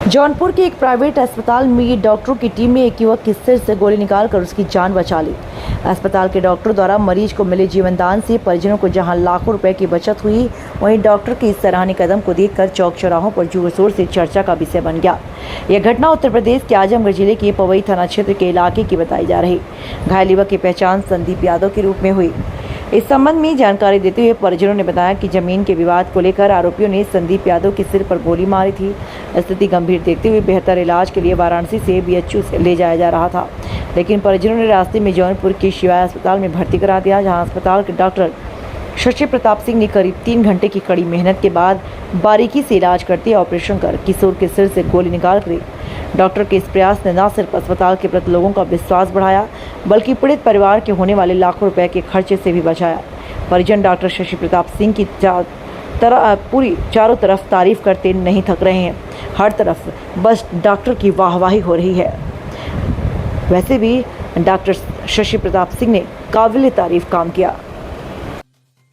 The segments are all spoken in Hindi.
जौनपुर के एक प्राइवेट अस्पताल में डॉक्टरों की टीम ने एक युवक के सिर से गोली निकालकर उसकी जान बचा ली। अस्पताल के डॉक्टर द्वारा मरीज को मिले जीवन दान से परिजनों को जहां लाखों रुपए की बचत हुई, वहीं डॉक्टर के इस सराहनीय कदम को देखकर चौक चौराहों पर जोर शोर से चर्चा का विषय बन गया। यह घटना उत्तर प्रदेश के आजमगढ़ जिले के पवई थाना क्षेत्र के इलाके की बताई जा रही। घायल युवक की पहचान संदीप यादव के रूप में हुई। इस संबंध में जानकारी देते हुए परिजनों ने बताया कि जमीन के विवाद को लेकर आरोपियों ने संदीप यादव के सिर पर गोली मारी थी। स्थिति गंभीर देखते हुए बेहतर इलाज के लिए वाराणसी से बीएचयू से ले जाया जा रहा था, लेकिन परिजनों ने रास्ते में जौनपुर के शिवाय अस्पताल में भर्ती करा दिया, जहां अस्पताल के डॉक्टर शशि प्रताप सिंह ने करीब 3 घंटे की कड़ी मेहनत के बाद बारीकी से इलाज करते ऑपरेशन कर किशोर के सिर से गोली निकाल कर डॉक्टर के इस प्रयास ने न सिर्फ अस्पताल के प्रति लोगों का विश्वास बढ़ाया, बल्कि पीड़ित परिवार के होने वाले लाखों रुपए के खर्चे से भी बचाया। परिजन डॉक्टर शशि प्रताप सिंह की पूरी चारों तरफ तारीफ करते नहीं थक रहे हैं। हर तरफ बस डॉक्टर की वाहवाही हो रही है। वैसे भी डॉक्टर शशि प्रताप सिंह ने काबिल तारीफ काम किया।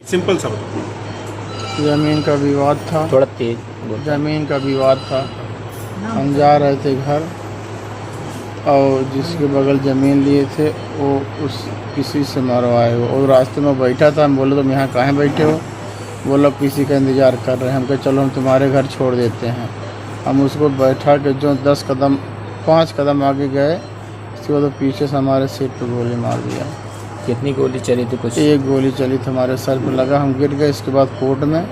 सिंपल सा बताओ। ज़मीन का विवाद था, थोड़ा तेज। ज़मीन का विवाद था। हम जा रहे थे घर और जिसके बगल ज़मीन लिए थे वो उस किसी से मरवाए हो और रास्ते में बैठा था। हम बोले तुम यहाँ काहे बैठे हो? बोला किसी का इंतज़ार कर रहे हैं। हम कहे चलो हम तुम्हारे घर छोड़ देते हैं। हम उसको बैठा के जो 5 कदम आगे गए, उसके बाद पीछे से हमारे सिर पर गोली मार दिया। कितनी गोली चली थी? कुछ एक गोली चली थी, हमारे सर पर लगा, हम गिर गए। इसके बाद कोर्ट में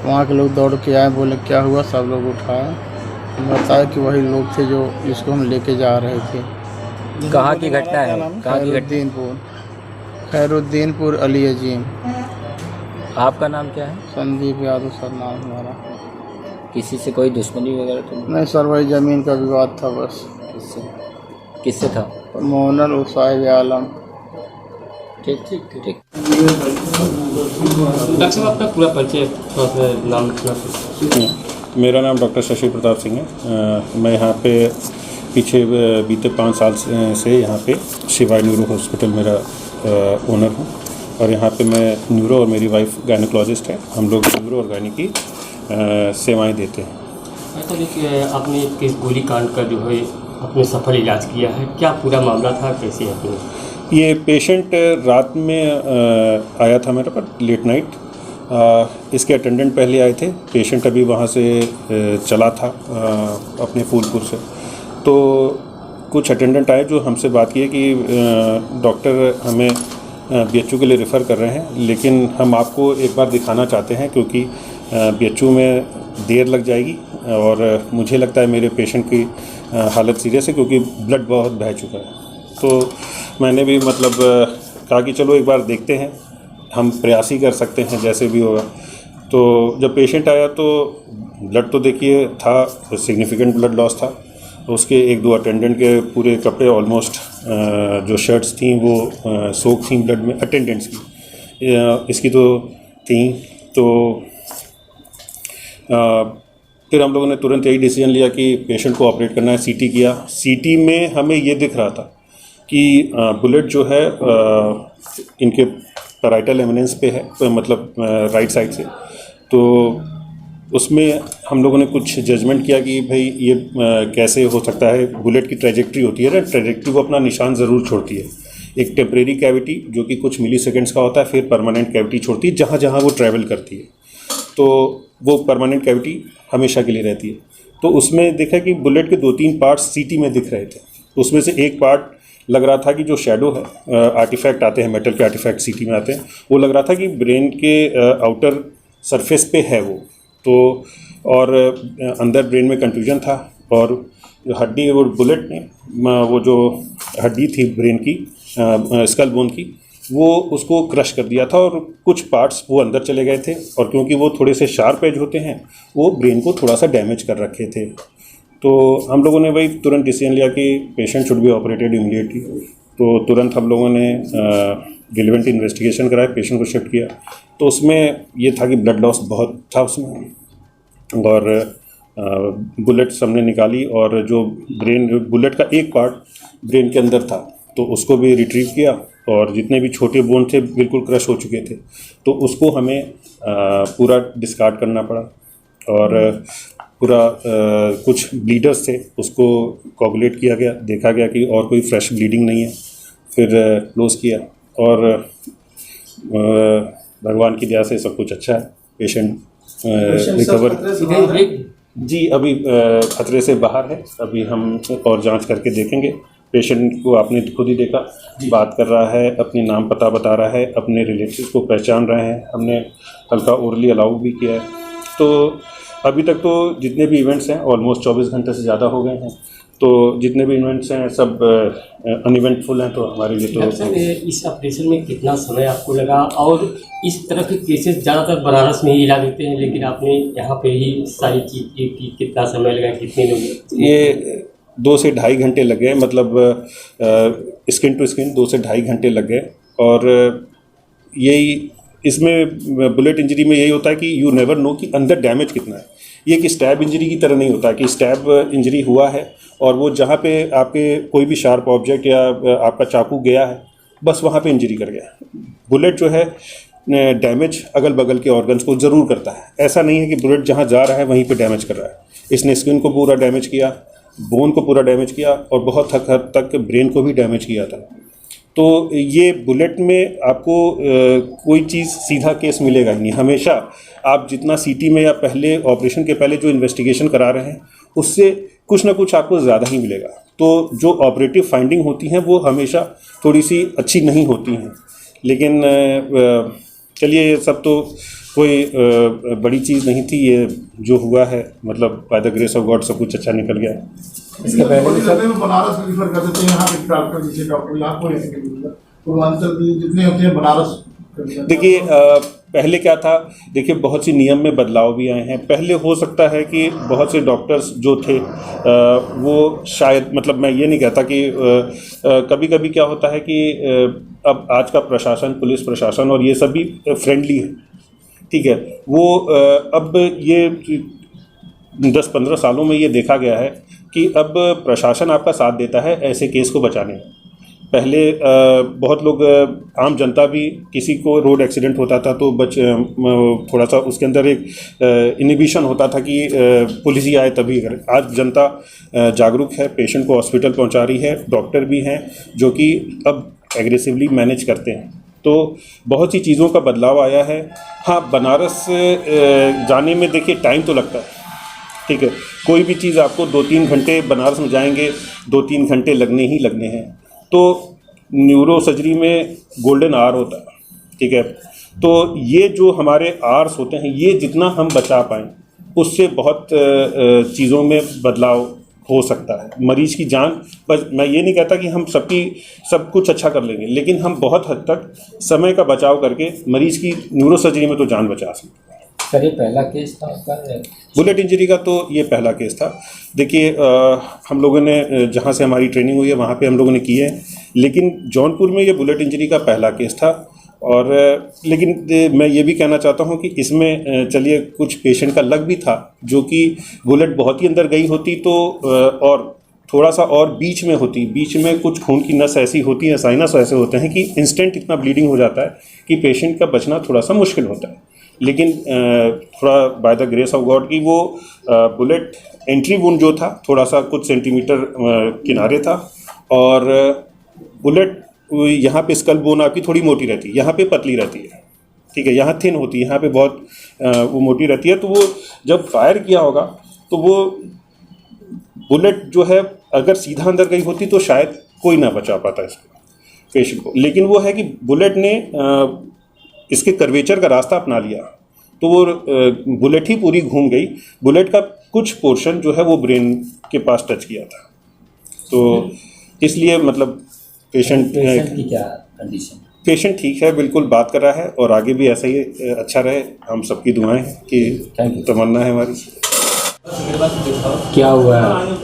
वहाँ के लोग दौड़ के आए, बोले क्या हुआ? सब लोग उठाए, बताया कि वही लोग थे जो इसको हम लेके जा रहे थे। कहाँ की घटना है? खैरुद्दीनपुर अली अजीम। आपका नाम क्या है? संदीप यादव सर नाम हमारा। किसी से कोई दुश्मनी वगैरह तो नहीं सर, वही ज़मीन का विवाद था बस। किससे था? मोहनल और साहिब आलम। ठीक ठीक ठीक। डॉक्टर साहब आपका पूरा परिचय नाम मेरा नाम डॉक्टर शशि प्रताप सिंह है। मैं यहाँ पे पीछे बीते 5 साल से यहाँ पे शिवाय न्यूरो हॉस्पिटल मेरा ओनर हूँ और यहाँ पे मैं न्यूरो और मेरी वाइफ गायनोकोलॉजिस्ट है। हम लोग न्यूरो और गायनी की सेवाएं देते हैं। तो देखिए, आपने किस गोली कांड का जो है अपने सफल इलाज किया है, क्या पूरा मामला था, कैसे आपने? ये पेशेंट रात में आया था मेरे पर लेट नाइट। इसके अटेंडेंट पहले आए थे। पेशेंट अभी वहाँ से चला था अपने फूलपुर से। तो कुछ अटेंडेंट आए जो हमसे बात की कि डॉक्टर हमें बीएचयू के लिए रेफ़र कर रहे हैं, लेकिन हम आपको एक बार दिखाना चाहते हैं क्योंकि बीएचयू में देर लग जाएगी और मुझे लगता है मेरे पेशेंट की हालत सीरियस है क्योंकि ब्लड बहुत बह चुका है। तो मैंने भी मतलब कहा कि चलो एक बार देखते हैं, हम प्रयास ही कर सकते हैं जैसे भी होगा। तो जब पेशेंट आया तो ब्लड तो देखिए था, सिग्निफिकेंट ब्लड लॉस था। उसके 1-2 अटेंडेंट के पूरे कपड़े ऑलमोस्ट जो शर्ट्स थी वो सोख थी ब्लड में, अटेंडेंट्स की, इसकी तो थी। तो फिर हम लोगों ने तुरंत यही डिसीजन लिया कि पेशेंट को ऑपरेट करना है। सीटी किया। सीटी में हमें ये दिख रहा था कि बुलेट जो है इनके पैराइटल एमिनेंस पे है, तो मतलब राइट साइड से। तो उसमें हम लोगों ने कुछ जजमेंट किया कि भाई ये कैसे हो सकता है। बुलेट की ट्रेजेक्ट्री होती है ना, ट्रेजेक्ट्री वो अपना निशान ज़रूर छोड़ती है। एक टेम्परेरी कैविटी जो कि कुछ मिली सेकेंड्स का होता है, फिर परमानेंट कैविटी छोड़ती है जहाँ जहाँ वो ट्रैवल करती है। तो वो परमानेंट कैविटी हमेशा के लिए रहती है। तो उसमें देखा कि बुलेट के 2-3 पार्ट्स सीटी में दिख रहे थे। उसमें से एक पार्ट लग रहा था कि जो शैडो है, आर्टिफैक्ट आते हैं, मेटल के आर्टिफैक्ट सीटी में आते हैं, वो लग रहा था कि ब्रेन के आउटर सरफेस पे है वो। तो और अंदर ब्रेन में कंफ्यूजन था और हड्डी और बुलेट ने वो जो हड्डी थी ब्रेन की, स्कल बोन की, वो उसको क्रश कर दिया था और कुछ पार्ट्स वो अंदर चले गए थे। और क्योंकि वो थोड़े से शार्प एज होते हैं, वो ब्रेन को थोड़ा सा डैमेज कर रखे थे। तो हम लोगों ने वही तुरंत डिसीजन लिया कि patient should be operated immediately. तो तुरंत हम लोगों ने रिलेवेंट इन्वेस्टिगेशन कराया, पेशेंट को शिफ्ट किया। तो उसमें ये था कि ब्लड लॉस बहुत था उसमें और बुलेट्स हमने निकाली और जो बुलेट का एक पार्ट ब्रेन के अंदर था तो उसको भी रिट्रीव किया और जितने भी छोटे बोन थे बिल्कुल क्रश हो चुके थे, तो उसको हमें पूरा डिस्कार्ड करना पड़ा। और पूरा कुछ ब्लीडर्स थे उसको कोगुलेट किया गया, देखा गया कि और कोई फ्रेश ब्लीडिंग नहीं है, फिर क्लोज़ किया और भगवान की दया से सब कुछ अच्छा है। पेशेंट रिकवर जी अभी खतरे से बाहर है। अभी हम और जांच करके देखेंगे। पेशेंट को आपने खुद ही देखा, बात कर रहा है, अपनी नाम पता बता रहा है, अपने रिलेटिव्स को पहचान रहे हैं, हमने हल्का ओरली अलाउ भी किया है। तो अभी तक तो जितने भी इवेंट्स हैं ऑलमोस्ट 24 घंटे से ज़्यादा हो गए हैं, तो जितने भी इवेंट्स हैं सब अनइवेंटफुल हैं, तो हमारे लिए तो सर इस ऑपरेशन में कितना समय आपको लगा? और इस तरह के केसेस ज़्यादातर बनारस में ही इलाज होते हैं, लेकिन आपने यहाँ पे ही सारी चीज़ की कितना समय लगा, कितने लोग? ये 2 से ढाई घंटे लग गए, मतलब स्किन टू स्किन 2 से ढाई घंटे लग गए। और यही इसमें बुलेट इंजरी में यही होता है कि यू नेवर नो कि अंदर डैमेज कितना है। ये कि स्टैब इंजरी की तरह नहीं होता कि स्टैब इंजरी हुआ है और वो जहाँ पे आपके कोई भी शार्प ऑब्जेक्ट या आपका चाकू गया है बस वहाँ पे इंजरी कर गया। बुलेट जो है डैमेज अगल बगल के ऑर्गन्स को ज़रूर करता है। ऐसा नहीं है कि बुलेट जहाँ जा रहा है वहीं पे डैमेज कर रहा है। इसने स्किन को पूरा डैमेज किया, बोन को पूरा डैमेज किया और बहुत हद तक ब्रेन को भी डैमेज किया था। तो ये बुलेट में आपको कोई चीज़ सीधा केस मिलेगा ही नहीं। हमेशा आप जितना सीटी में या पहले ऑपरेशन के पहले जो इन्वेस्टिगेशन करा रहे हैं उससे कुछ ना कुछ आपको ज़्यादा ही मिलेगा। तो जो ऑपरेटिव फाइंडिंग होती हैं वो हमेशा थोड़ी सी अच्छी नहीं होती हैं, लेकिन चलिए ये सब तो कोई बड़ी चीज़ नहीं थी। ये जो हुआ है मतलब by the grace of God सब कुछ अच्छा निकल गया। इसके पहले भी सब बनारस रिफर कर देते हैं। यहाँ पे डॉक्टर जैसे डॉक्टर लाखों पूर्वांचल जितने होते हैं बनारस। देखिए पहले क्या था, देखिए बहुत सी नियम में बदलाव भी आए हैं। पहले हो सकता है कि बहुत से डॉक्टर्स जो थे वो शायद, मतलब मैं ये नहीं कहता कि कभी कभी क्या होता है कि अब आज का प्रशासन, पुलिस प्रशासन और ये सब भी फ्रेंडली है, ठीक है। वो अब ये 10-15 सालों में ये देखा गया है कि अब प्रशासन आपका साथ देता है ऐसे केस को बचाने में। पहले बहुत लोग, आम जनता भी, किसी को रोड एक्सीडेंट होता था तो थोड़ा सा उसके अंदर एक इनिबिशन होता था कि पुलिस ही आए तभी करे। आज जनता जागरूक है, पेशेंट को हॉस्पिटल पहुंचा रही है, डॉक्टर भी हैं जो कि अब एग्रेसिवली मैनेज करते हैं। तो बहुत सी चीज़ों का बदलाव आया है। हाँ, बनारस जाने में देखिए टाइम तो लगता है, ठीक है। कोई भी चीज़ आपको 2-3 घंटे, बनारस में जाएंगे 2-3 घंटे लगने ही लगने हैं। तो न्यूरो सर्जरी में गोल्डन आवर होता है, ठीक है। तो ये जो हमारे आवर्स होते हैं, ये जितना हम बचा पाएँ उससे बहुत चीज़ों में बदलाव हो सकता है। मरीज़ की जान, बस मैं ये नहीं कहता कि हम सब कुछ अच्छा कर लेंगे, लेकिन हम बहुत हद तक समय का बचाव करके मरीज़ की न्यूरो सर्जरी में तो जान बचा सकते हैं। सर ये पहला केस था आपका? बुलेट इंजरी का तो ये पहला केस था। देखिए हम लोगों ने जहाँ से हमारी ट्रेनिंग हुई है वहाँ पे हम लोगों ने की है, लेकिन जौनपुर में ये बुलेट इंजरी का पहला केस था। और लेकिन मैं ये भी कहना चाहता हूँ कि इसमें चलिए कुछ पेशेंट का लक भी था, जो कि बुलेट बहुत ही अंदर गई होती तो और थोड़ा सा और बीच में होती, बीच में कुछ खून की नस ऐसी होती है, साइनस ऐसे होते हैं कि इंस्टेंट इतना ब्लीडिंग हो जाता है कि पेशेंट का बचना थोड़ा सा मुश्किल होता है। लेकिन थोड़ा by the grace of God की वो बुलेट एंट्री वुंड जो था थोड़ा सा कुछ सेंटीमीटर किनारे था, और बुलेट यहाँ पे स्कल बोन आपकी थोड़ी मोटी रहती है, यहाँ पे पतली रहती है, ठीक है। यहाँ थिन होती है, यहाँ पे बहुत वो मोटी रहती है। तो वो जब फायर किया होगा तो वो बुलेट जो है अगर सीधा अंदर गई होती तो शायद कोई ना बचा पाता इसको, पेशेंट को। लेकिन वो है कि बुलेट ने इसके कर्वेचर का रास्ता अपना लिया, तो वो बुलेट ही पूरी घूम गई। बुलेट का कुछ पोर्शन जो है वो ब्रेन के पास टच किया था, तो इसलिए मतलब पेशेंट की क्या कंडीशन? पेशेंट ठीक है, बिल्कुल बात कर रहा है और आगे भी ऐसा ही अच्छा रहे। हम सबकी दुआएं हैं कि तमन्ना है हमारी। क्या हुआ है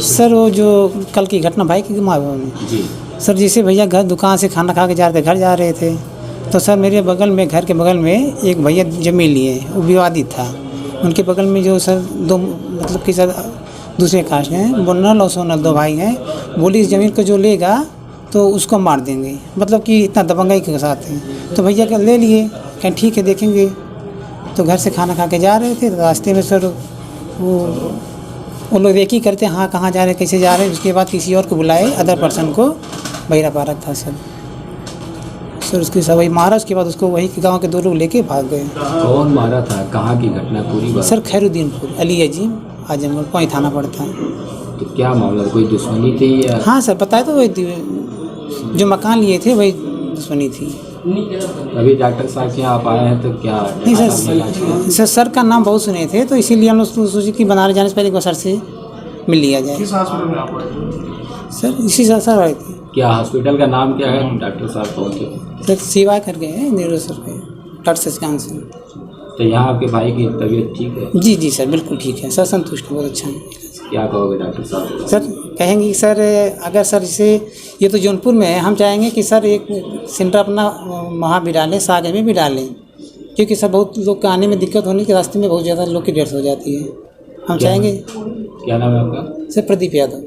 सर? वो जो कल की घटना भाई की मालूम में जी सर, जैसे भैया घर दुकान से खाना खा के जा रहे थे, घर जा रहे थे, तो सर मेरे बगल में, घर के बगल में एक भैया जमीन लिए, वो विवादित था। उनके बगल में जो सर दो, मतलब कि सर दूसरे कास्ट हैं, बोनल और सोनल, 2 भाई हैं। बोली इस ज़मीन को जो लेगा तो उसको मार देंगे, मतलब कि इतना दबंगाई के साथ है। तो भैया क्या ले लिए, कहें ठीक है देखेंगे। तो घर से खाना खा के जा रहे थे, तो रास्ते में सर वो लोग एक ही करते हाँ कहाँ जा रहे कैसे जा रहे हैं। उसके बाद किसी और को बुलाए, अदर पर्सन को, बहिरा पारक था सर उसकी सब वही मारा। उसके बाद उसको वही गांव के 2 लोग लेके भाग गए। कौन मारा था, कहाँ की घटना पूरी बात? सर खैरुद्दीनपुर, अली अजीम, आजमगढ़, कोई थाना पड़ता है। तो क्या मामला, कोई दुश्मनी थी या? हाँ सर बताए तो वही जो मकान लिए थे वही दुश्मनी थी। अभी डॉक्टर साहब के यहाँ आप आए हैं तो क्या? नहीं सर का नाम बहुत सुने थे, तो इसीलिए हम लोग सोचे कि बनारस जाने से पहले एक बार सर से मिल लिया जाए। किस हॉस्पिटल में आप आए? सर इसी सर आए थे। क्या हॉस्पिटल का नाम क्या है? डॉक्टर साहब कौन थे? सर सिवाय कर गए हैं, नीरो सर के, डॉक्टर शशिकांत सिंह। तो यहाँ आपके भाई की तबीयत ठीक है? जी सर बिल्कुल ठीक है सर, संतुष्ट बहुत अच्छा है। क्या कहोगे डॉक्टर साहब? सर कहेंगे कि सर अगर सर इसे ये तो जौनपुर में है, हम चाहेंगे कि सर एक सेंटर अपना वहाँ भी डालें, सागर में भी डालें, क्योंकि सर बहुत लोग के आने में दिक्कत होने के रास्ते में बहुत ज़्यादा लोग की डेथ हो जाती है। हम चाहेंगे। क्या नाम है आपका? सर प्रदीप यादव।